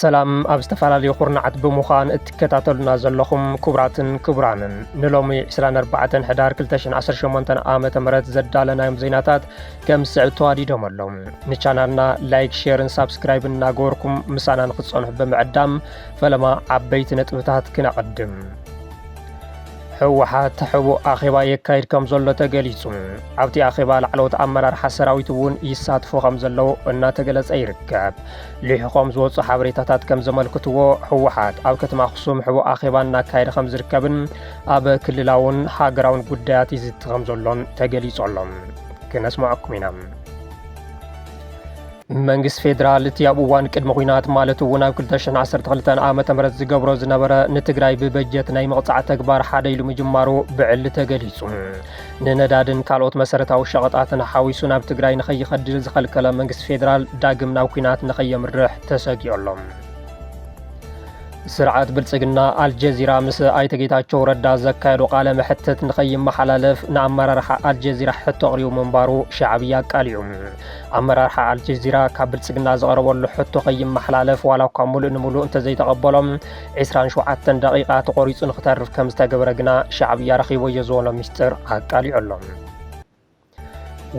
ሰላም ኣብ ዝተፈላለዩ ኩርናዓት ብምዃን እትከታተሉና ዘለኹም ክቡራትን ክቡራንን ንሎሚ 24 ሕዳር 2018 ዓመተ ምህረት ዘዳለናዮም ዜናታት ከም ዝስዕብ ተዋዲዶም ኣሎም። ንቻናልና ላይክ ሼርን ሳብስክራይብን እናገበርኩም ምሳና ንክትጸንሑ ብምዕዳም ፈለማ ዓበይቲ ነጥብታት ክነቐድም። ህወሓት ሕቡእ ኣኼባ የካይድ ከም ዘሎ ተገሊጹ። ኣብቲ ኣኼባ ላዕለዎት ኣመራርሓ ሰራዊት እውን ይሳትፉ ከም ዘለዉ እናተገለጸ ይርከብ። ልሒቖም ዝወፁ ሓበሬታታት ከም ዘመልክትዎ ህወሓት ኣብ ከተማ ኣኽሱም ሕቡእ ኣኼባ እናካየደ ከም ዝርከብን ኣብ ክልላውን ሃገራውን ጉዳያት ይዝቲ ከም ዘሎን ተገሊጹ ኣሎም። ክነስምዐኩም ኢና። መንግስት ፌደራል እቲ ኣብ እዋን ቅድሚ ኩናት ማለት እውን ኣብ 2012 ዓመተ ምህረት ዝገብሮ ዝነበረ ንትግራይ ብበጀት ናይ ምቕፃዕ ተግባር ሓደ ኢሉ ምጅማሩ ብዕሊ ተገሊጹ። ንነዳድን ካልኦት መሰረታዊ ሸቐጣትን ሓዊሱ ናብ ትግራይ ንኸይኸድል ዝኸልከለ መንግስት ፌደራል ዳግም ናብ ኩናት ንኸየምርሕ ተሰጊኦሎም። ስርዓት ብልጽግና አልጀዚራ ምስ ኣይተ ጌታቸው ረዳ ዘካየዱ ቃለ መሕተት ንኸይመሓላለፍ ንኣመራርሓ አልጀዚራ ሕቶ ኣቕሪቡ ምንባሩ ሻዕብያ ኣቃሊዑ። ኣመራርሓ አልጀዚራ ካብ ብልጽግና ዝቐረበሉ ሕቶ ከይመሓላለፍ ዋላ እኳ ሙሉእ ንሙሉእ እንተዘይተቐበሎም 27 ደቂቓ ተቖሪጹ ንኽተርፍ ከም ዝተገበረ ግና ሻዕብያ ረኺቦ እየ ዝበሎ ምስጢር ኣቃሊዑ ኣሎም።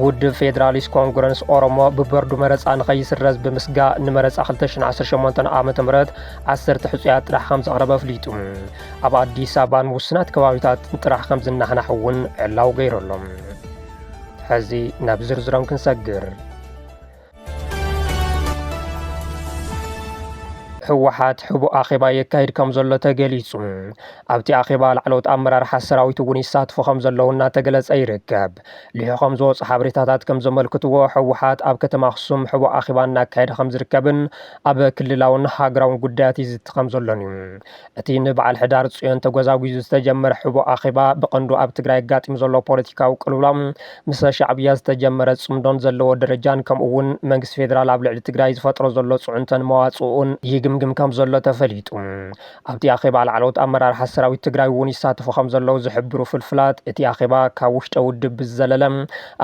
ውድብ ፌደራሊስት ኮንግረስ ኦሮሞ ብበርዱ መረፃ ንኸይስረዝ ብምስጋእ ንመረፃ 2018 ዓመተ ምህረት 10 ሕፁያት ጥራሕ ከም ዘቕረበ ኣፍሊጡ። ኣብ ኣዲስ ኣበባን ውስናት ከባቢታት ጥራሕ ከም ዝናሕናሕ እውን ዕላው ገይረሎም። ሕዚ ናብ ዝርዝሮም ክንሰግር። ህወሓት ሕቡእ ኣኼባ የካይድ ከም ዘሎ ተገሊጹ። ኣብቲ ኣኼባ ላዕለዎት ኣመራርሓ ሰራዊት እውን ይሳትፉ ከም ዘለዉ እናተገለጸ ይርከብ። ልሒቖም ዝወፁ ሓበሬታታት ከም ዘመልክትዎ ህወሓት ኣብ ከተማ ኣኽሱም ሕቡእ ኣኼባ እናካየደ ከም ዝርከብን ኣብ ክልላውን ሃገራውን ጉዳያት ይዝቲ ከም ዘሎን እዩ። እቲ ንበዓል ሕዳር ጽዮን ተጓዛጒዙ ዝተጀመረ ሕቡእ ኣኼባ ብቐንዱ ኣብ ትግራይ ኣጋጢሙ ዘሎ ፖለቲካዊ ቅልውላም ምስ ሻዕብያ ዝተጀመረ ጽምዶን ዘለዎ ደረጃን ከምኡውን መንግስቲ ፌደራል ኣብ ልዕሊ ትግራይ ዝፈጥሮ ዘሎ ጽዑንተን መዋጽኡን ይግምግም ከም ዘሎ ተፈሊጡ። ኣብቲ ኣኼባ ላዕለዎት ኣመራርሓ ሰራዊት ትግራይ እውን ይሳተፉ ከም ዘለዉ ዝሕብሩ ፍልፍላት እቲ ኣኼባ ካብ ውሽጠ ውድብ ብዝዘለለ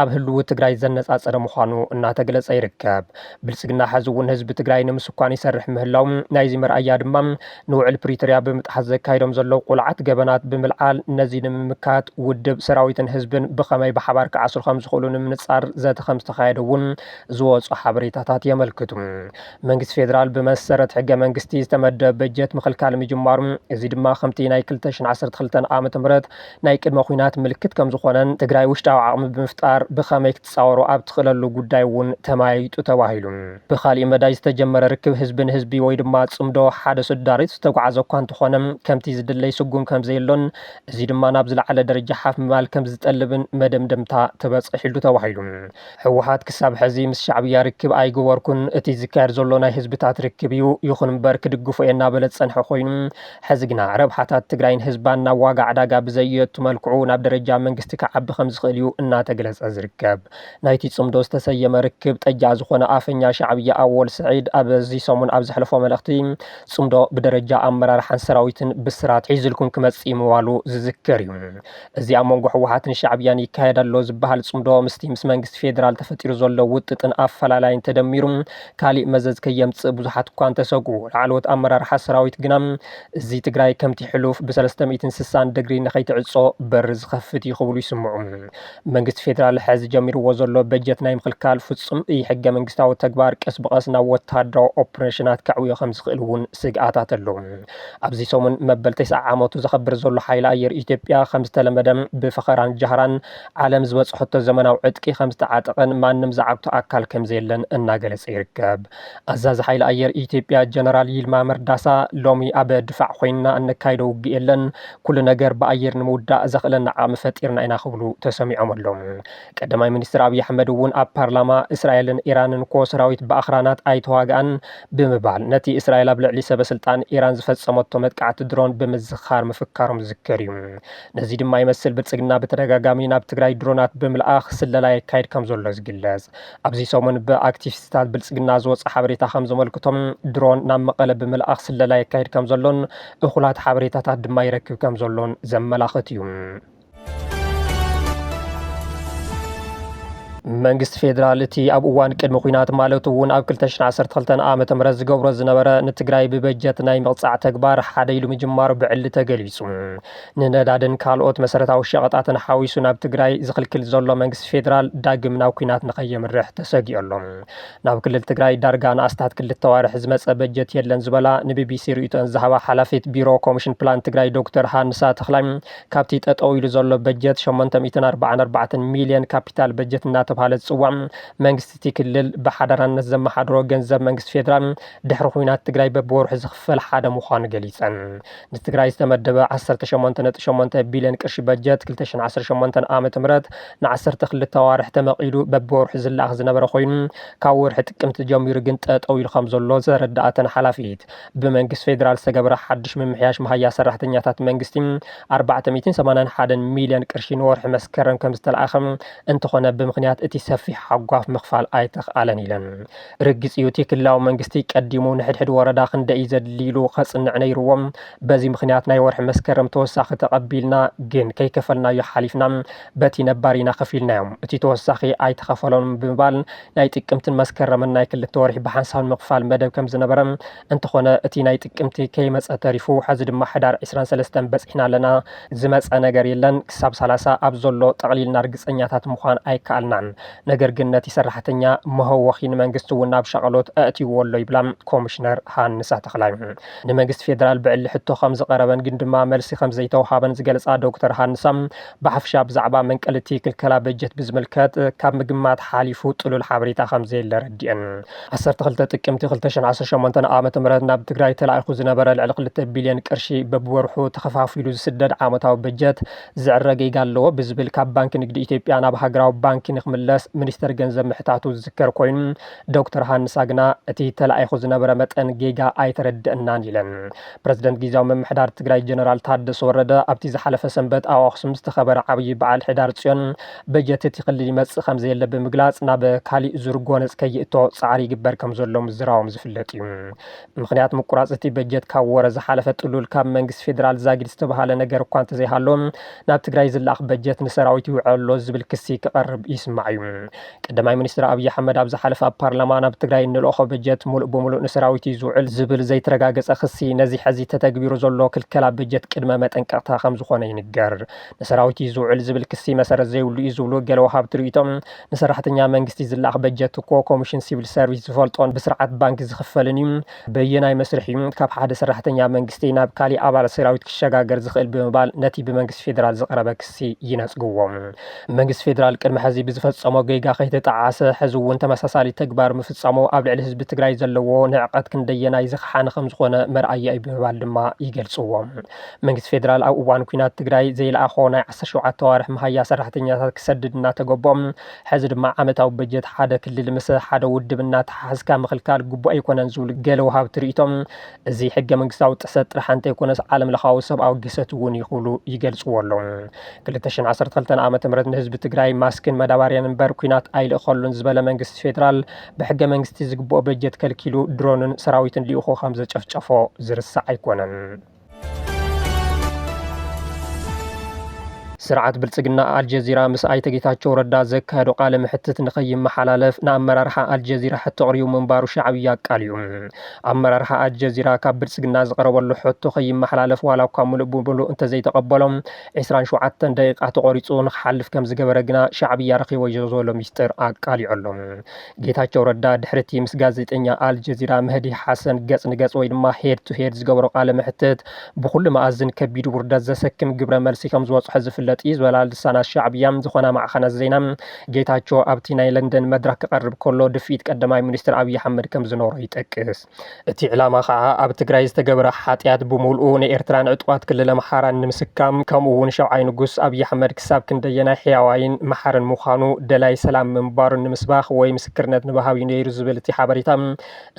ኣብ ህልው ትግራይ ዘነጻጸረ ምዃኑ እናተገለጸ ይርከብ። ብልጽግና ሕዚ እውን ህዝቢ ትግራይ ንምስኳን ይሰርሕ ምህላው ናይዚ መርኣያ ድማ ንውዕል ፕሪቶርያ ብምጥሓስ ዘካይዶም ዘለዉ ቁልዓት ገበናት ብምልዓል ነዚ ንምምካት ውድብ ሰራዊትን ህዝብን ብኸመይ ብሓባር ክዓስሩ ከም ዝኽእሉ ንምንጻር ዘተ ከም ዝተኻየደ እውን ዝወፁ ሓበሬታታት የመልክቱ። መንግስቲ ፌደራል ብመሰረት ሕገ መንግስቲ ዝተመደበ በጀት ምኽልካል ምጅማሩ እዚ ድማ ከምቲ ናይ 2012 ዓመተ ምህረት ናይ ቅድመ ኩናት ምልክት ከም ዝኾነን ትግራይ ውሽጣዊ ዓቕሚ ብምፍጣር ብኸመይ ክትፃወሩ ኣብ ትኽእለሉ ጉዳይ እውን ተማያይጡ ተባሂሉ። ብኻሊእ መዳይ ዝተጀመረ ርክብ ህዝብን ህዝቢ ወይ ድማ ጽምዶ ሓደ ስዳሪት ዝተጓዓዘ እኳ እንተኾነ ከምቲ ዝድለይ ስጉም ከም ዘየሎን እዚ ድማ ናብ ዝለዓለ ደረጃ ሓፍ ምባል ከም ዝጠልብን መደምደምታ ተበፅሒሉ ተባሂሉ። ህወሓት ክሳብ ሕዚ ምስ ሻዕብያ ርክብ ኣይግበርኩን እቲ ዝካየድ ዘሎ ናይ ህዝብታት ርክብ እዩ ይኹን እምበር ክድግፎ የናበለ ፀንሐ ኮይኑ ሕዚ ግና ረብሓታት ትግራይን ህዝባን ናብ ዋጋ ዕዳጋ ብዘየቱ መልክዑ ናብ ደረጃ መንግስቲ ክዓቢ ከም ዝኽእል እዩ እናተገለጸ ዝርከብ። ናይቲ ጽምዶ ዝተሰየመ ርክብ ጠጃ ዝኾነ ኣፈኛ ሻዕብያ ኣወል ስዒድ ኣብዚ ሰሙን ኣብ ዘሕለፎ መልእኽቲ ጽምዶ ብደረጃ ኣመራርሓን ሰራዊትን ብስራት ሒዝልኩም ክመጽእ ምባሉ ዝዝከር እዩ። እዚ ኣብ መንጎ ህወሓትን ሻዕብያን ይካየድ ኣሎ ዝበሃል ጽምዶ ምስ መንግስቲ ፌደራል ተፈጢሩ ዘሎ ውጥጥን ኣፈላላይን ተደሚሩ ካሊእ መዘዝ ከየምጽእ ብዙሓት እኳ እንተሰጉ ላዕለዎት ኣመራርሓ ሰራዊት ግና እዚ ትግራይ ከምቲ ሕሉፍ ብ360 ድግሪ ንኸይትዕጾ በሪ ዝኸፍት ይኽብሉ ይስምዑ። መንግስቲ ፌደራል ሕዚ ጀሚርዎ ዘሎ በጀት ናይ ምኽልካል ፍጹም ሕገ መንግስታዊ ተግባር ቀስ ብቐስ ናብ ወታደራዊ ኦፕሬሽናት ከዕብዮ ከም ዝኽእል እውን ስግኣታት ኣለዉ። ኣብዚ ሰሙን መበል 9 ዓመቱ ዘኸብር ዘሎ ሓይሊ ኣየር ኢትዮጵያ ከም ዝተለመደ ብፈኸራን ጃህራን ዓለም ዝበፅሐቶ ዘመናዊ ዕጥቂ ከም ዝተዓጠቐን ማንም ዝዓግቶ ኣካል ከም ዘየለን እናገለጸ ይርከብ። ኣዛዚ ሓይሊ ኣየር ኢትዮጵያ ጀነራል ይልማ መርዳሳ ሎሚ ኣብ ድፋዕ ኮይንና እንካይዶ ውግእ የለን ኩሉ ነገር ብኣየር ንምውዳእ ዘኽእለና ዓቕሚ ፈጢርና ኢና ክብሉ ተሰሚዖም ኣሎም። ቀዳማይ ሚኒስትር ኣብይ ኣሕመድ እውን ኣብ ፓርላማ እስራኤልን ኢራንን ኮ ሰራዊት ብኣኽራናት ኣይተዋግኣን ብምባል ነቲ እስራኤል ኣብ ልዕሊ ሰበስልጣን ኢራን ዝፈጸመቶ መጥቃዕቲ ድሮን ብምዝኻር ምፍካሮም ዝዝከር እዩ። ነዚ ድማ ይመስል ብልጽግና ብተደጋጋሚ ናብ ትግራይ ድሮናት ብምልኣኽ ስለላ የካይድ ከም ዘሎ ዝግለጽ። ኣብዚ ሰሙን ብኣክቲቪስታት ብልጽግና ዝወፀ ሓበሬታ ከም ዘመልክቶም ድሮን ናብ መቐለ ብምልኣኽ ስለላ የካይድ ከም ዘሎን እኹላት ሓበሬታታት ድማ ይረክብ ከም ዘሎን ዘመላኽት እዩ። መንግስት ፌደራል እቲ ኣብ እዋን ቅድሚ ኩናት ማለት እውን ኣብ 2012 ዓመተ ምህረት ዝገብሮ ዝነበረ ንትግራይ ብበጀት ናይ ምቕፃዕ ተግባር ሓደ ኢሉ ምጅማሩ ብዕሊ ተገሊጹ ንነዳድን ካልኦት መሰረታዊ ሸቐጣትን ሓዊሱ ናብ ትግራይ ዝኽልክል ዘሎ መንግስት ፌደራል ዳግም ናብ ኩናት ንኸየምርሕ ተሰጊኦሎም ናብ ክልል ትግራይ ዳርጋ ንኣስታት ክልተ ዋርሕ ዝመፀ በጀት የለን ዝበላ ንቢቢሲ ርእቶን ዝሃባ ሓላፊት ቢሮ ኮሚሽን ፕላን ትግራይ ዶክተር ሃንሳ ተኽላይ ካብቲ ጠጠው ኢሉ ዘሎ በጀት 844 ሚልዮን ካፒታል በጀት ተባለ ጽዋዕ መንግስቲ ክልል በሓዳራነት ዘመሓድሮ ገንዘብ መንግስት ፌደራል ድሕሪ ኩናት ትግራይ በብወርሑ ዝኽፈል ሓደ ምዃኑ ገሊጸን ንትግራይ ዝተመደበ 18.8 ቢልዮን ቅርሺ በጀት 2018 ዓመተ ምህረት ን12 ዋርሕ ተመቂሉ በብወርሑ ዝለኣኽ ዝነበረ ኮይኑ ካብ ወርሒ ጥቅምቲ ጀሚሩ ግን ጠጠው ኢሉ ከም ዘሎ ዘረዳእተን ሓላፊት ብመንግስት ፌደራል ዝተገብረ ሓድሽ ምምሕያሽ መሃያ ሰራሕተኛታት መንግስቲ 481 ሚልዮን ቅርሺ ንወርሒ መስከረም ከም ዝተለኣኸ እንተኾነ ብምኽንያት እቲ ሰፊሕ ሓጓፍ ምኽፋል ኣይተኽኣለን ኢለን ርግጽ እዩ እቲ ክልላዊ መንግስቲ ቀዲሙ ንሕድሕድ ወረዳ ክንደይ ዘድሊሉ ከጽንዕ ነይርዎም በዚ ምኽንያት ናይ ወርሒ መስከረም ተወሳኺ ተቐቢልና ግን ከይከፈልናዮ ሓሊፍና በቲ ነባሪና ከፊልናዮም እቲ ተወሳኺ ኣይተኸፈሎምን ብምባል ናይ ጥቅምትን መስከረምን ናይ ክልተ ወርሒ ብሓንሳብ ምኽፋል መደብ ከም ዝነበረ እንተኾነ እቲ ናይ ጥቅምቲ ከይመፀ ተሪፉ ሕዚ ድማ ሕዳር 23 በፂሕና ኣለና ዝመፀ ነገር የለን ክሳብ 30 ኣብ ዘሎ ጠቕሊልና ርግፀኛታት ምዃን ኣይከኣልናን ነገር ግን ነቲ ሰራሕተኛ መህወኺን መንግስቲ እውን ናብ ሸቐሎት ኣእትይዎሎ ይብላ ኮሚሽነር ሃንሳ ተኽላይ ንመንግስቲ ፌደራል ብዕሊ ሕቶ ከም ዝቐረበን ግን ድማ መልሲ ከም ዘይተወሃበን ዝገልጻ ዶክተር ሃንሳ ብሓፍሻ ብዛዕባ መንቀልቲ ክልከላ በጀት ብዝምልከት ካብ ምግማት ሓሊፉ ጥሉል ሓበሬታ ከም ዘየለ ረዲአን 12 ጥቅምቲ 2018 ዓመተ ምህረት ናብ ትግራይ ተላኢኹ ዝነበረ ልዕሊ 2 ቢልዮን ቅርሺ በብወርሑ ተኸፋፊሉ ዝስደድ ዓመታዊ በጀት ዝዕረገ ይጋለዎ ብዝብል ካብ ባንኪ ንግዲ ኢትዮጵያ ናብ ሃገራዊ ባንኪ ንኽምለስ ሚኒስተር ገንዘብ ምሕታቱ ዝዝከር ኮይኑ ዶክተር ሃንሳ ግና እቲ ተላኢኹ ዝነበረ መጠን ጌጋ ኣይተረድአናን ኢለን ፕረዚደንት ጊዜያዊ ምምሕዳር ትግራይ ጀነራል ታደሰ ወረደ ኣብቲ ዝሓለፈ ሰንበት ኣብ ኣኽሱም ዝተኸበረ ዓብዪ በዓል ሕዳር ጽዮን በጀት እቲ ክልል ይመጽእ ከም ዘየለ ብምግላጽ ናብ ካሊእ ዙር ጎነፅ ከይእቶ ጻዕሪ ይግበር ከም ዘሎ ምዝራቦም ዝፍለጥ እዩ ምክንያት ምቁራፅ እቲ በጀት ካብ ወረ ዝሓለፈ ጥሉል ካብ መንግስቲ ፌደራል ዛጊድ ዝተባሃለ ነገር እኳ እንተዘይሃሎ ናብ ትግራይ ዝለኣኽ በጀት ንሰራዊት ይውዕሎ ዝብል ክሲ ክቐርብ ይስማዕ እዩ ቀዳማይ ሚኒስትር ኣብይ ኣሕመድ ኣብ ዝሓለፈ ኣብ ፓርላማ ናብ ትግራይ እንልእኾ በጀት ሙሉእ ብምሉእ ንሰራዊት ዝውዕል ዝብል ዘይተረጋገፀ ክሲ ነዚ ሕዚ ተተግቢሩ ዘሎ ክልከላ በጀት ቅድመ መጠንቀቕታ ከም ዝኾነ ይንገር ንሰራዊት ዝውዕል ዝብል ክሲ መሰረት ዘይብሉ እዩ ዝብሉ ገለ ወሃብቲ ርእቶም ንሰራሕተኛ መንግስቲ ዝለኣኽ በጀት እኮ ኮሚሽን ሲቪል ሰርቪስ ዝፈልጦን ብስርዓት ባንኪ ዝኽፈልን እዩ በየናይ መስርሕ እዩ ካብ ሓደ ሰራሕተኛ መንግስቲ ናብ ካሊእ ኣባላት ሰራዊት ክሸጋገር ዝኽእል ብምባል ነቲ ብመንግስቲ ፌደራል ዝቐረበ ክሲ ይነጽግዎም መንግስቲ ፌደራል ቅድሚ ሕዚ ብዝፈጸሞ ጌጋ ከይተጣዓሰ ሕዚ እውን ተመሳሳሊ ተግባር ምፍጻሙ ኣብ ልዕሊ ህዝቢ ትግራይ ዘለዎ ንዕቐት ክንደየናይ ዝኽሓነ ከም ዝኾነ መርኣያ እዩ ብምባል ድማ ይገልጽዎም መንግስቲ ፌደራል ኣብ እዋን ኩናት ትግራይ ዘይለኣኾ ናይ 17 ዋርሕ መሃያ ሰራሕተኛታት ክሰድድ እናተገቦም ሕዚ ድማ ዓመታዊ በጀት ሓደ ክልል ምስ ሓደ ውድብ እናተሓሓዝካ ምኽልካል ግቡእ ኣይኮነን ዝብሉ ገለ ወሃብቲ ርእቶም እዚ ሕገ መንግስታዊ ጥሰት ጥራሕ እንተይኮነስ ዓለም ለኻዊ ሰብኣዊ ግሰት እውን ይኽእሉ ይገልጽዎ ኣለዉ 2012 ዓመተ ምህረት ንህዝቢ ትግራይ ማስክን መዳባርያን እምበር ኩናት ኣይልእኸሉን ዝበለ መንግስቲ ፌደራል ብሕገ መንግስቲ ዝግብኦ በጀት ከልኪሉ ድሮንን ሰራዊትን ልኢኹ ከም ዘጨፍጨፎ ዝርሳዕ ኣይኮነን ስርዓት ብልጽግና አልጀዚራ ምስ ኣይተ ጌታቸው ረዳ ዘካየዶ ቃለ ምሕትት ንኸይመሓላለፍ ንኣመራርሓ አልጀዚራ ሕቶ ቅሪቡ ምንባሩ ሻዕብያ ኣቃልዩ ኣመራርሓ አልጀዚራ ካብ ብልጽግና ዝቐረበሉ ሕቶ ከይመሓላለፍ ዋላ እኳ ሙሉእ ብምሉእ እንተዘይተቐበሎም 27 ደቂቃ ተቆሪጹ ንክሓልፍ ከም ዝገበረ ግና ሻዕብያ ረኺቦ ዘሎ ሚስጥር ኣቃሊዑ ኣሎ ጌታቸው ረዳ ድሕርቲ ምስ ጋዜጠኛ አልጀዚራ መህዲ ሓሰን ገጽ ንገጽ ወይ ድማ ሄድ ቱ ሄድ ዝገበሮ ቃለ ምሕትት ብኩሉ መኣዝን ከቢድ ውርደት ዘሰክም ግብረ መልሲ ከም ዝወጽሖ ዝፍለጥ ይዝበላል ልሳናት ሻዕብያ ዝኾና ማዕኸናት ዜና ጌታቸው ኣብቲ ናይ ለንደን መድረክ ክቐርብ ከሎ ድፊት ቀዳማይ ሚኒስትር ኣብይ ኣሕመድ ከም ዝነበሮ ይጠቅስ እቲ ዕላማ ከዓ ኣብ ትግራይ ዝተገበረ ሓጢያት ብምልኡ ንኤርትራን ዕጡቋት ክልል ኣምሓራን ንምስካም ከምኡ እውን ሸውዓይ ንጉስ ኣብይ ኣሕመድ ክሳብ ክንደየናይ ሕያዋይን መሓርን ምዃኑ ደላይ ሰላም ምንባሩን ንምስባኽ ወይ ምስክርነት ንባሃብ እዩ ነይሩ ዝብል እቲ ሓበሬታ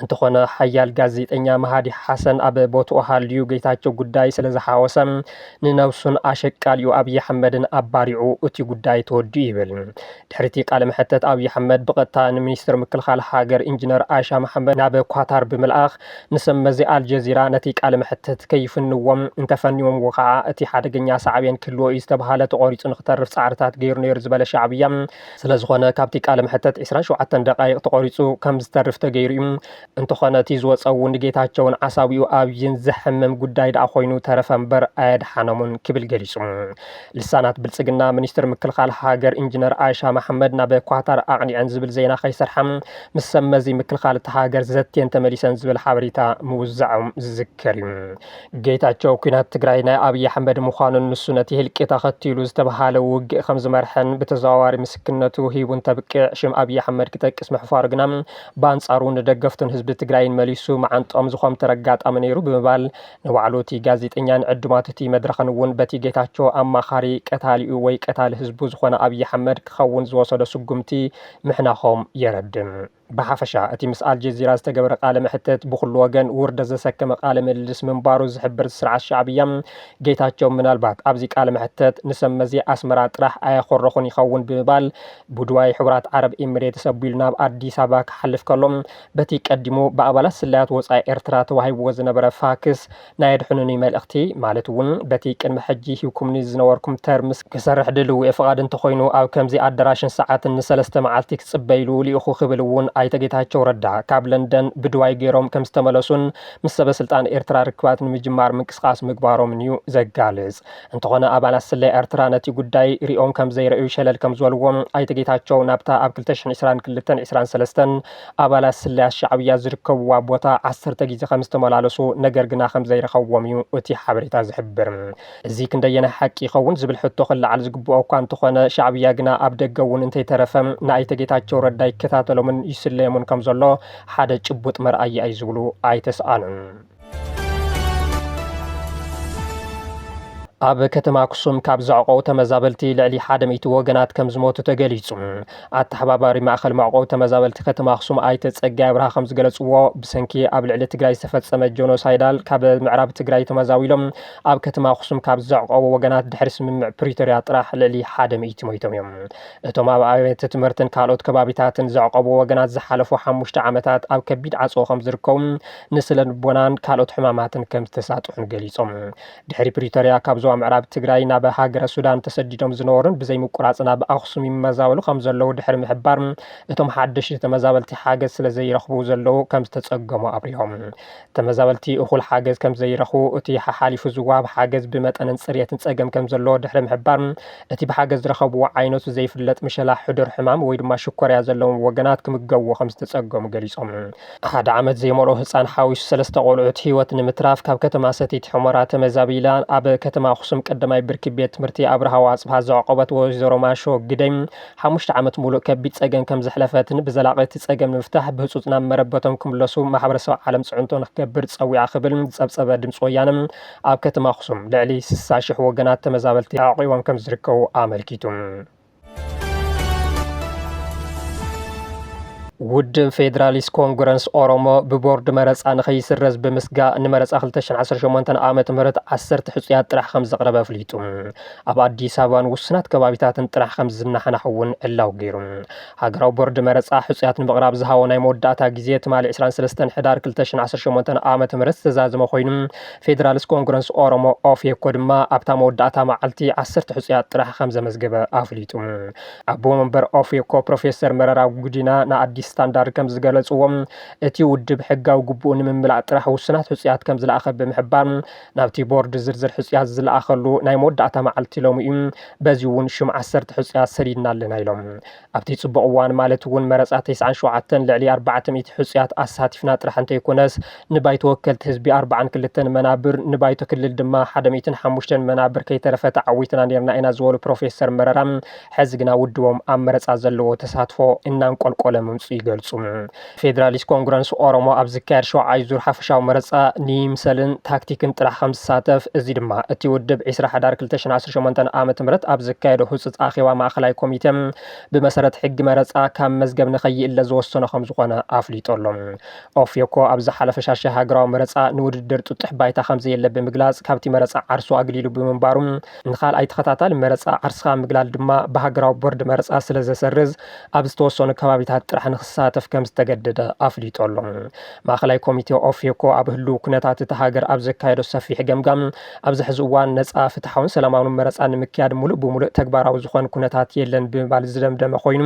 እንተኾነ ሓያል ጋዜጠኛ መሃዲ ሓሰን ኣብ ቦትኡ ሃልዩ ጌታቸው ጉዳይ ስለ ዝሓወሰ ንነብሱን ኣሸቃልዩ ኣብይ ኣሕመድ ኣሕመድን ኣባሪዑ እቲ ጉዳይ ተወዲኡ ይብል። ድሕሪቲ ቃለ መሕተት ኣብይ ኣሕመድ ብቐጥታ ንሚኒስትር ምክልኻል ሃገር ኢንጂነር አይሻ መሐመድ ናብ ኳታር ብምልኣኽ ንሰመዚ ኣልጀዚራ ነቲ ቃለ መሕተት ከይፍንዎም እንተፈኒዎም ከዓ እቲ ሓደገኛ ሳዕብየን ክህልዎ እዩ ዝተባሃለ ተቆሪፁ ንክተርፍ ፃዕርታት ገይሩ ነይሩ ዝበለ ሻዕብያ ስለዝኾነ ካብቲ ቃለ መሕተት 27 ደቃይቕ ተቆሪፁ ከም ዝተርፍ ተገይሩ እዩ። እንተኾነ እቲ ዝወፀ እውን ንጌታቸውን ዓሳቢኡ ኣብይን ዘሕምም ጉዳይ ደኣ ኮይኑ ተረፈ እምበር ኣየድሓኖምን ክብል ገሊጹ። ልሳናት ብልጽግና ሚኒስትር ምክልኻል ሃገር ኢንጂነር አይሻ መሐመድ ናብ ኳታር ኣቕኒዐን ዝብል ዜና ከይሰርሐ ምስ ሰመዚ ምክልኻል እቲ ሃገር ዘትየን ተመሊሰን ዝብል ሓበሬታ ምውዛዖም ዝዝከር እዩ። ጌታቸው ኩናት ትግራይ ናይ ኣብይ ኣሕመድ ምዃኑን ንሱ ነቲ ህልቂ ተኸቲሉ ዝተባሃለ ውግእ ከም ዝመርሐን ብተዘዋዋሪ ምስክርነቱ ሂቡን ተብቅዕ ሽም ኣብይ ኣሕመድ ክጠቅስ ምሕፋሩ ግና በኣንጻሩ ንደገፍቱን ህዝቢ ትግራይን መሊሱ መዓንጦም ዝኾም ተረጋጣሚ ነይሩ ብምባል ንባዕሉ እቲ ጋዜጠኛን ዕዱማት እቲ መድረኽን እውን በቲ ጌታቸው ኣማኻሪ ቀታሊኡ ወይ ቀታሊ ህዝቡ ዝኾነ ኣብይ ኣሕመድ ክኸውን ዝወሰዶ ስጉምቲ ምሕናኾም የረድም። ብሓፈሻ እቲ ምስ ኣልጀዚራ ዝተገበረ ቃለ ምሕተት ብኩሉ ወገን ውርደ ዘሰከመ ቃለ ምልልስ ምንባሩ ዝሕብር ስርዓት ሻዕብያ ጌታቸው ምናልባት ኣብዚ ቃለ ምሕተት ንሰመዚ ኣስመራ ጥራሕ ኣየኮረኹን ይኸውን ብምባል ቡድዋይ ሕቡራት ዓረብ ኤሚሬትስ ኣቢሉ ናብ ኣዲስ ኣበባ ክሓልፍ ከሎም በቲ ቀዲሙ ብኣባላት ስላያት ወፃኢ ኤርትራ ተዋሂብዎ ዝነበረ ፋክስ ናይ ድሕኑኒ መልእኽቲ ማለት እውን በቲ ቅድሚ ሕጂ ሂብኩምኒ ዝነበርኩም ተርምስ ክሰርሕ ድልው ፍቓድ እንተኮይኑ ኣብ ከምዚ ኣዳራሽን ሰዓትን ንሰለስተ መዓልቲ ክጽበይሉ ሊኢኹ ክብል እውን ኣይተ ጌታቸው ረዳ ካብ ለንደን ብድዋይ ገይሮም ከም ዝተመለሱን ምስ ሰበስልጣን ኤርትራ ርክባት ንምጅማር ምንቅስቃስ ምግባሮም እዩ ዘጋልጽ። እንተኾነ ኣባላት ስላይ ኤርትራ ነቲ ጉዳይ ሪኦም ከም ዘይረእዩ ሸለል ከም ዝበልዎም ኣይተ ጌታቸው ናብታ ኣብ 2022-23 ኣባላት ስላይ ሻዕብያ ዝርከብዋ ቦታ 10 ግዜ ከም ዝተመላለሱ ነገር ግና ከም ዘይረኸብዎም እዩ እቲ ሓበሬታ ዝሕብር። እዚ ክንደየናይ ሓቂ ይኸውን ዝብል ሕቶ ክለዓል ዝግብኦ እኳ እንተኾነ ሻዕብያ ግና ኣብ ደገ እውን እንተይተረፈ ንኣይተ ጌታቸው ረዳ ይከታተሎምን ይስለየሙን ከም ዘሎ ሓደ ጭቡጥ መርኣይ እዩ ዝብሉ ኣይተስኣኑን። ኣብ ከተማ ኣክሱም ካብ ዘዕቆቡ ተመዛበልቲ ልዕሊ 100 ወገናት ከም ዝሞቱ ተገሊጹ። ኣተሓባባሪ ማእኸል መዕቆቢ ተመዛበልቲ ከተማ ኣክሱም ኣይተ ጸጋይ አብርሃ ከም ዝገለጽዎ ብሰንኪ ኣብ ልዕሊ ትግራይ ዝተፈጸመ ጆኖሳይዳል ካብ ምዕራብ ትግራይ ተመዛዊሎም ኣብ ከተማ ኣክሱም ካብ ዘዕቆቡ ወገናት ድሕሪ ስምምዕ ፕሪቶሪያ ጥራሕ ልዕሊ 100 ሞይቶም እዮም። እቶም ኣብ ኣብያተ ትምህርትን ካልኦት ከባቢታትን ዘዕቆቡ ወገናት ዝሓለፉ 5 ዓመታት ኣብ ከቢድ ዓጽዎ ከም ዝርከቡ ንስነ ልቦናን ካልኦት ሕማማትን ከም ዝተሳጥሑን ገሊጾም ድሕሪ ፕሪቶሪያ ካብ ዞባ ምዕራብ ትግራይ ናብ ሃገረ ሱዳን ተሰዲዶም ዝነበሩን ብዘይ ምቁራጽ ናብ ኣክሱም ይመዛበሉ ከም ዘለዉ ድሕሪ ምሕባር እቶም ሓደሽቲ ተመዛበልቲ ሓገዝ ስለ ዘይረኽቡ ዘለዉ ከም ዝተጸገሙ ኣብሪሆም ተመዛበልቲ እኹል ሓገዝ ከም ዘይረኽቡ እቲ ሓሊፉ ዝዋሃብ ሓገዝ ብመጠንን ጽሬትን ጸገም ከም ዘለዎ ድሕሪ ምሕባር እቲ ብሓገዝ ዝረኸብዎ ዓይነቱ ዘይፍለጥ ምሸላ ሕዱር ሕማም ወይ ድማ ሽኮርያ ዘለዎም ወገናት ክምገብዎ ከም ዝተጸገሙ ገሊጾም ሓደ ዓመት ዘይመልኦ ህፃን ሓዊሱ 3 ቆልዑት ህይወት ንምትራፍ ካብ ከተማ ሰቲት ሑመራ ተመዛቢላ ኣብ ከተማ ኣክሱም ቀዳማይ ብርኪ ቤት ትምህርቲ ኣብርሃ ዋጽፋ ዘዕቆበት ወይዘሮ ማሾ ግደይ 5 ዓመት ሙሉእ ከቢድ ጸገም ከም ዝሕለፈትን ብዘላቒ ጸገም ንምፍታሕ ብህጹጽና መረበቶም ክምለሱ ማሕበረሰብ ዓለም ጽዕንቶ ንክገብር ጸዊዓ ክብል ዝጸብጸበ ድምፂ ወያነ ኣብ ከተማ ኣክሱም ልዕሊ 60,000 ወገናት ተመዛበልቲ ኣዕቂቦም ከም ዝርከቡ ኣመልኪቱ። ውድብ ፌደራሊስት ኮንግረስ ኦሮሞ ብቦርድ መረፃ ንኸይስረዝ ብምስጋእ ንመረፃ 2018 ዓመተ ምህረት 10 ሕጹያት ጥራሕ ከም ዘቕረበ ኣፍሊጡ። ኣብ አዲስ አበባን ውስናት ከባቢታትን ጥራሕ ከም ዝናሕናሕ እውን ዕላው ገይሩ። ሃገራዊ ቦርድ መረፃ ሕጹያት ንምቕራብ ዝሃቦ ናይ መወዳእታ ግዜ ትማሊ 23 ሕዳር 2018 ዓመተ ምህረት ዝተዛዘመ ኮይኑ ፌደራሊስት ኮንግረስ ኦሮሞ ኦፌኮ ድማ ኣብታ መወዳእታ መዓልቲ 10 ሕጹያት ጥራሕ ከም ዘመዝገበ ኣፍሊጡ። ኣቦ መንበር ኦፌኮ ፕሮፌሰር መረራ ጉዲና ንኣዲስ ስታንዳርድ ከም ዝገለጽዎም እቲ ውድብ ሕጋዊ ግቡእ ንምምላእ ጥራሕ ውስናት ሕጹያት ከም ዝለኣኸ ብምሕባር ናብቲ ቦርድ ዝርዝር ሕጹያት ዝለኣኸሉ ናይ መወዳእታ መዓልቲ ሎሚ እዩ በዚ እውን ሽም 10 ሕጹያት ሰዲድና ኣለና ኢሎም ኣብቲ ጽቡቕ እዋን ማለት እውን መረፃ 97 ልዕሊ 400 ሕጹያት ኣሳቲፍና ጥራሕ እንተይኮነስ ንባይቶ ወከልቲ ህዝቢ 42 መናብር ንባይቶ ክልል ድማ 105 መናብር ከይተረፈ ተዓዊትና ነርና ኢና ዝበሉ ፕሮፌሰር መረራ ሕዚ ግና ውድቦም ኣብ መረፃ ዘለዎ ተሳትፎ እናንቆልቆለ ምምጽኡ ይገልጹ። ፌደራሊስት ኮንግረስ ኦሮሞ ኣብ ዝካየድ 7ይ ዙር ሓፈሻዊ መረፃ ንይምሰልን ታክቲክን ጥራሕ ከም ዝሳተፍ እዚ ድማ እቲ ውድብ 20 ሕዳር 2018 ዓ.ም ኣብ ዝካየዶ ህፁፅ ኣኼባ ማእኸላይ ኮሚቴ ብመሰረት ሕጊ መረፃ ካብ መዝገብ ንኸይእለ ዝወሰኖ ከም ዝኾነ ኣፍሊጦሎም። ኦፌኮ ኣብ ዝሓለፈ ሻርሻይ ሃገራዊ መረፃ ንውድድር ጥጡሕ ባይታ ከም ዘየለ ብምግላጽ ካብቲ መረፃ ዓርሱ ኣግሊሉ ብምንባሩ ንኻልኣይ ተኸታታሊ መረፃ ዓርስኻ ምግላል ድማ ብሃገራዊ ቦርድ መረፃ ስለ ዘሰርዝ ኣብ ዝተወሰኑ ከባቢታት ጥራሕ ንክሳተፍ ከም ዝተገደደ ኣፍሊጦሎም። ማእኸላይ ኮሚቴ ኦፌኮ ኣብ ህልው ኩነታት እቲ ሃገር ኣብ ዘካየዶ ሰፊሕ ገምጋም ኣብዚ ሕዚ እዋን ነፃ ፍትሓውን ሰላማውን መረፃ ንምክያድ ሙሉእ ብሙሉእ ተግባራዊ ዝኾኑ ኩነታት የለን ብምባል ዝደምደመ ኮይኑ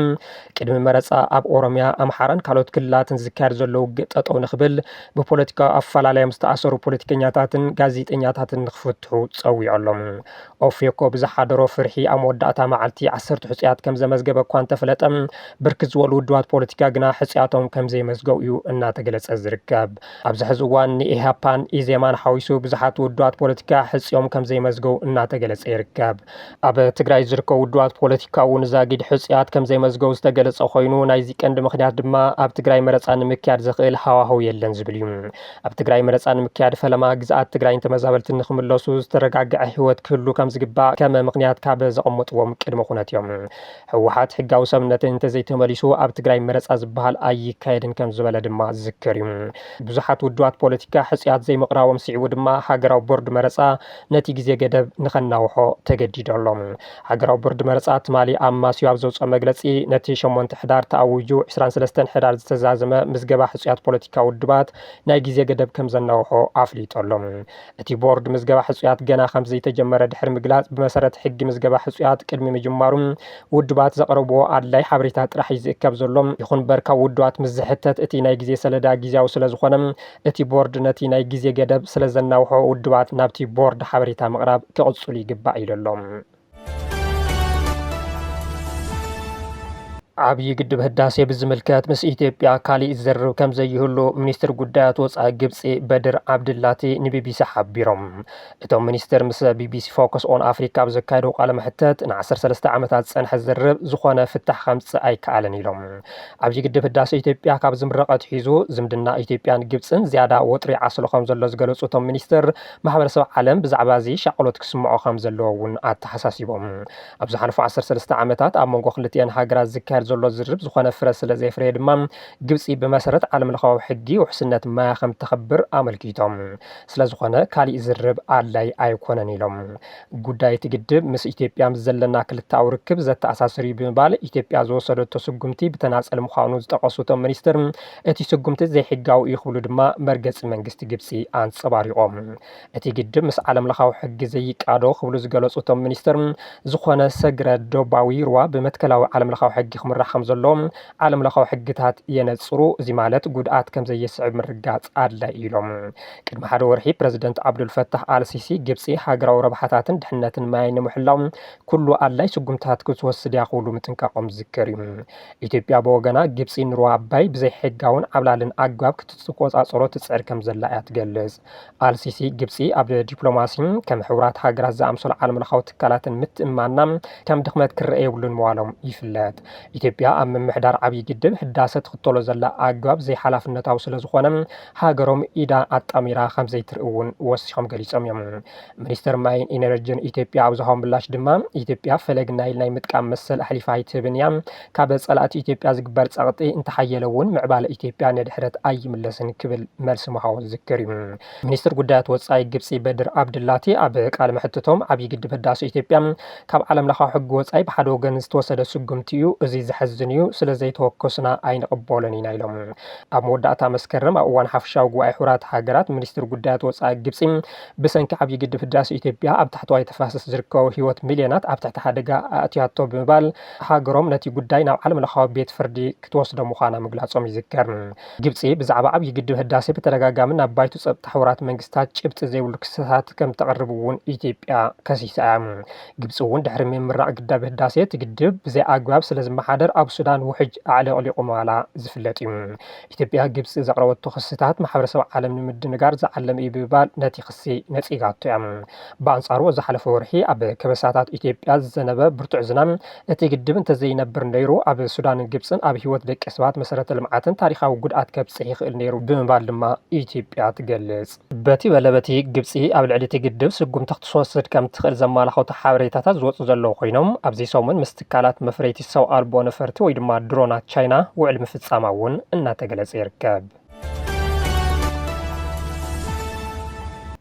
ቅድሚ መረፃ ኣብ ኦሮምያ ኣምሓራን ካልኦት ክልላትን ዝካየድ ዘሎ ውግእ ጠጠው ንኽብል ብፖለቲካዊ ኣፈላላዮም ዝተኣሰሩ ፖለቲከኛታትን ጋዜጠኛታትን ንክፍትሑ ፀዊዖሎም። ኦፌኮ ብዝሓደሮ ፍርሒ ኣብ መወዳእታ መዓልቲ 10 ሕፅያት ከም ዘመዝገበ እኳ እንተፈለጠ ብርክት ዝበሉ ውድባት ፖለቲካ ግና ሕፅያቶም ከም ዘይመዝገቡ እዩ እናተገለጸ ዝርከብ። ኣብዚ ሕዚ እዋን ንኢሃፓን ኢዜማን ሓዊሱ ብዙሓት ውድባት ፖለቲካ ሕፅዮም ከም ዘይመዝገቡ እናተገለጸ ይርከብ። ኣብ ትግራይ ዝርከቡ ውድባት ፖለቲካ እውን ዛጊድ ሕፅያት ከም ዘይመዝገቡ ዝተገለጸ ኮይኑ ናይዚ ቀንዲ ምክንያት ድማ ኣብ ትግራይ መረፃ ንምክያድ ዝኽእል ሃዋህው የለን ዝብል እዩ። ኣብ ትግራይ መረፃ ንምክያድ ፈለማ ግዝኣት ትግራይ ተመዛበልቲ ንኽምለሱ ዝተረጋግዐ ህይወት ክህሉ ከም ዝግባእ ከም ምክንያት ካብ ዘቐመጥዎም ቅድመ ኩነት እዮም። ህወሓት ሕጋዊ ሰብነትን እንተዘይተመሊሱ ኣብ ትግራይ መረፃ ዝበሃል ኣይካየድን ከም ዝበለ ድማ ዝዝክር እዩ። ብዙሓት ውድባት ፖለቲካ ሕፅያት ዘይምቕራቦም ስዒቡ ድማ ሃገራዊ ቦርድ መረፃ ነቲ ግዜ ገደብ ንኸናውሖ ተገዲዶሎም። ሃገራዊ ቦርድ መረፃ ትማሊ ኣብ ማስዮ ኣብ ዘውፅኦ መግለፂ ነቲ 8 ሕዳር ተኣውጁ 23 ሕዳር ዝተዛዘመ ምዝገባ ሕፅያት ፖለቲካ ውድባት ናይ ግዜ ገደብ ከም ዘናውሖ ኣፍሊጦሎም። እቲ ቦርድ ምዝገባ ሕፅያት ገና ከም ዘይተጀመረ ድሕሪ ምግላጽ ብመሰረት ሕጊ ምዝገባ ሕፅያት ቅድሚ ምጅማሩ ውድባት ዘቕረብዎ ኣድላይ ሓበሬታ ጥራሕ ይዝእከብ ዘሎም ይኹን በር ካብ ውድባት ምስ ዝሕተት እቲ ናይ ግዜ ሰለዳ ግዜያዊ ስለ ዝኾነ እቲ ቦርድ ነቲ ናይ ግዜ ገደብ ስለ ዘናውሖ ውድባት ናብቲ ቦርድ ሓበሬታ ምቕራብ ክቕፅሉ ይግባእ ኢሎም። ዓብይ ግድብ ህዳሴ ብዝምልከት ምስ ኢትዮጵያ ካሊእ ዝዘርብ ከም ዘይህሉ ሚኒስትር ጉዳያት ወፃኢ ግብፂ በድር ዓብድላቲ ንቢቢሲ ሓቢሮም። እቶም ሚኒስትር ምስ ቢቢሲ ፎከስ ኦን ኣፍሪካ ኣብ ዘካየዱ ቃለ መሕተት ን13 ዓመታት ዝፀንሐ ዝዘርብ ዝኾነ ፍታሕ ከምፅእ ኣይከኣለን ኢሎም። ዓብይ ግድብ ህዳሴ ኢትዮጵያ ካብ ዝምረቐት ሒዙ ዝምድና ኢትዮጵያን ግብፅን ዝያዳ ወጥሪ ዓስሎ ከም ዘሎ ዝገለጹ እቶም ሚኒስትር ማሕበረሰብ ዓለም ብዛዕባ እዚ ሻቅሎት ክስምዖ ከም ዘለዎ እውን ኣተሓሳሲቦም። ኣብ ዝሓለፉ 13 ዓመታት ኣብ መንጎ ክልቲአን ሃገራት ዝካየድ ዘሎ ዝርብ ዝኾነ ፍረ ስለ ዘይፍረየ ድማ ግብፂ ብመሰረት ዓለም ለኻዊ ሕጊ ውሕስነት ማያ ከም ተኸብር ኣመልኪቶም ስለ ዝኾነ ካሊእ ዝርብ ኣድላይ ኣይኮነን ኢሎም። ጉዳይ እቲ ግድብ ምስ ኢትዮጵያ ምስ ዘለና ክልታዊ ርክብ ዘተኣሳስር እዩ ብምባል ኢትዮጵያ ዝወሰደቶ ስጉምቲ ብተናፀል ምዃኑ ዝጠቐሱ እቶም ሚኒስትር እቲ ስጉምቲ ዘይሕጋዊ እዩ ክብሉ ድማ መርገፂ መንግስቲ ግብፂ ኣንፀባሪቖም። እቲ ግድብ ምስ ዓለም ለኻዊ ሕጊ ዘይቃዶ ክብሉ ዝገለጹ እቶም ሚኒስትር ዝኾነ ሰግረ ዶባዊ ሩዋ ብመትከላዊ ዓለም ለኻዊ ሕጊ ምራሕ ከም ዘለዎም ዓለም ለኻዊ ሕግታት የነፅሩ እዚ ማለት ጉድኣት ከም ዘየስዕብ ምርጋፅ ኣድላይ ኢሎም። ቅድሚ ሓደ ወርሒ ፕረዚደንት ዓብዱልፈታሕ አልሲሲ ግብፂ ሃገራዊ ረብሓታትን ድሕንነትን ማይ ንምሕላው ኩሉ ኣድላይ ስጉምታት ክትወስድ እያ ክብሉ ምጥንቃቖም ዝዝከር እዩ። ኢትዮጵያ ብወገና ግብፂ ንሩባ ኣባይ ብዘይ ሕጋውን ዓብላልን ኣግባብ ክትቆፃፀሮ ትፅዕር ከም ዘላ እያ ትገልጽ። አልሲሲ ግብፂ ኣብ ዲፕሎማሲ ከም ሕቡራት ሃገራት ዝኣምሰሉ ዓለም ለኻዊ ትካላትን ምትእምማና ከም ድኽመት ክርአ የብሉን ምዋሎም ይፍለጥ። ኢትዮጵያ ኣብ ምምሕዳር ዓብይ ግድብ ህዳሴ ትኽተሎ ዘላ ኣግባብ ዘይሓላፍነታዊ ስለ ዝኾነ ሃገሮም ኢዳ ኣጣሚራ ከም ዘይትርኢ እውን ወሲኾም ገሊፆም እዮም። ሚኒስትር ማይን ኢነርጂን ኢትዮጵያ ኣብ ዝሃቦ ምላሽ ድማ ኢትዮጵያ ፈለግ ናይል ናይ ምጥቃም መሰል ኣሕሊፋ ኣይትህብን እያ ካብ ጸላእቲ ኢትዮጵያ ዝግበር ጸቕጢ እንተሓየለ እውን ምዕባለ ኢትዮጵያ ንድሕረት ኣይምለስን ክብል መልሲ ምሃቦ ዝዝክር እዩ። ሚኒስትር ጉዳያት ወፃኢ ግብፂ በድር ዓብድላቲ ኣብ ቃለ መሕተቶም ዓብይ ግድብ ህዳሴ ኢትዮጵያ ካብ ዓለም ለኻዊ ሕጊ ወፃኢ ብሓደ ወገን ዝተወሰደ ስጉምቲ እዩ እዚ ዝሕዝን እዩ ስለ ዘይተወከስና ኣይንቕበሎን ኢና ኢሎም። ኣብ መወዳእታ መስከረም ኣብ እዋን ሓፈሻዊ ጉባኤ ሕቡራት ሃገራት ሚኒስትር ጉዳያት ወፃኢ ግብፂ ብሰንኪ ዓብይ ግድብ ህዳሴ ኢትዮጵያ ኣብ ታሕተዋይ ተፋሰስ ዝርከቡ ህይወት ሚልዮናት ኣብ ትሕቲ ሓደጋ ኣእትያቶ ብምባል ሃገሮም ነቲ ጉዳይ ናብ ዓለም ለኻዊ ቤት ፍርዲ ክትወስዶ ምዃና ምግላጾም ይዝከር። ግብፂ ብዛዕባ ዓብይ ግድብ ህዳሴ ብተደጋጋሚ ናብ ባይቱ ፀጥታ ሕቡራት መንግስታት ጭብጢ ዘይብሉ ክስታት ከም ተቐርብ እውን ኢትዮጵያ ከሲሳ እያ። ግብፂ እውን ድሕሪ ምምራቕ ግድብ ህዳሴ እቲ ግድብ ብዘይ ኣግባብ ስለ ዝመሓደር ኣስተዳደር ኣብ ሱዳን ውሕጅ ኣዕለቕሊቑ ምባላ ዝፍለጥ እዩ። ኢትዮጵያ ግብፂ ዘቕረበቶ ክስታት ማሕበረሰብ ዓለም ንምድንጋር ዝዓለመ እዩ ብምባል ነቲ ክሲ ነፂጋቶ እያ። ብኣንጻሩ ዝሓለፈ ወርሒ ኣብ ከበሳታት ኢትዮጵያ ዝዘነበ ብርቱዕ ዝናብ እቲ ግድብ እንተዘይነብር ነይሩ ኣብ ሱዳንን ግብፅን ኣብ ሂወት ደቂ ሰባት መሰረተ ልምዓትን ታሪካዊ ጉድኣት ከብፅሕ ይኽእል ነይሩ ብምባል ድማ ኢትዮጵያ ትገልጽ። በቲ በለበቲ ግብፂ ኣብ ልዕሊ እቲ ግድብ ስጉምቲ ክትወስድ ከም ትኽእል ዘመላኽቱ ሓበሬታታት ዝወፁ ዘለዉ ኮይኖም ኣብዚ ሰሙን ምስ ትካላት መፍረይቲ ሰው ኣልቦ ነፈርቲ ወይ ድማ ድሮናት ቻይና ውዕል ምፍፃማ እውን እናተገለጸ ይርከብ።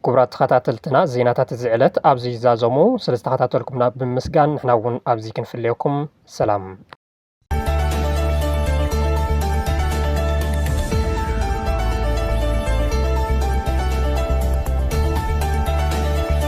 ክቡራት ተኸታተልትና ዜናታት እዚ ዕለት ኣብዚ ይዛዘሙ ስለ ዝተኸታተልኩምና ብምስጋን ንሕና እውን ኣብዚ ክንፍለየኩም ሰላም።